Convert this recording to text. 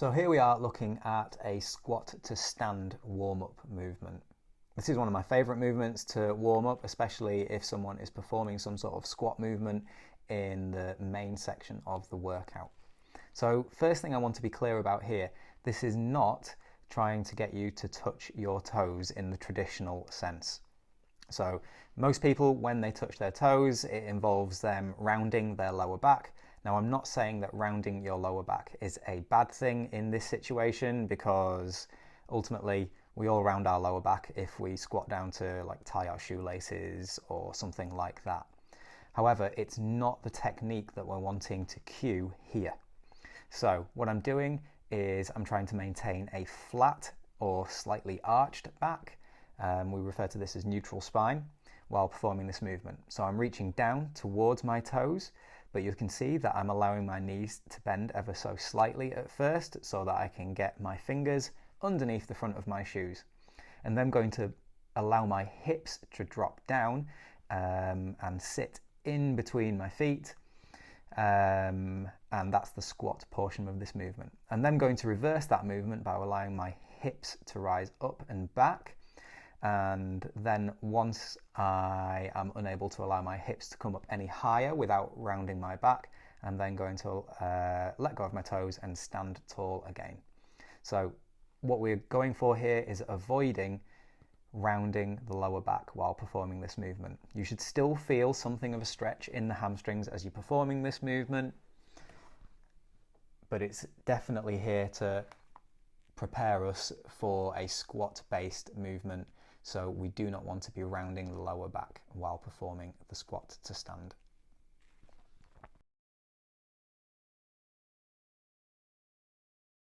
So here we are looking at a squat to stand warm-up movement. This is one of my favourite movements to warm up, especially if someone is performing some sort of squat movement in the main section of the workout. So first thing I want to be clear about here, this is not trying to get you to touch your toes in the traditional sense. So most people, when they touch their toes, it involves them rounding their lower back. Now, I'm not saying that rounding your lower back is a bad thing in this situation, because ultimately we all round our lower back if we squat down to like tie our shoelaces or something like that. However, it's not the technique that we're wanting to cue here. So what I'm doing is I'm trying to maintain a flat or slightly arched back. We refer to this as neutral spine while performing this movement. So I'm reaching down towards my toes, but you can see that I'm allowing my knees to bend ever so slightly at first so that I can get my fingers underneath the front of my shoes. And then I'm going to allow my hips to drop down and sit in between my feet. And that's the squat portion of this movement. And then I'm going to reverse that movement by allowing my hips to rise up and back. And then once I am unable to allow my hips to come up any higher without rounding my back, I'm then going to let go of my toes and stand tall again. So what we're going for here is avoiding rounding the lower back while performing this movement. You should still feel something of a stretch in the hamstrings as you're performing this movement, but it's definitely here to prepare us for a squat-based movement. So we do not want to be rounding the lower back while performing the squat to stand.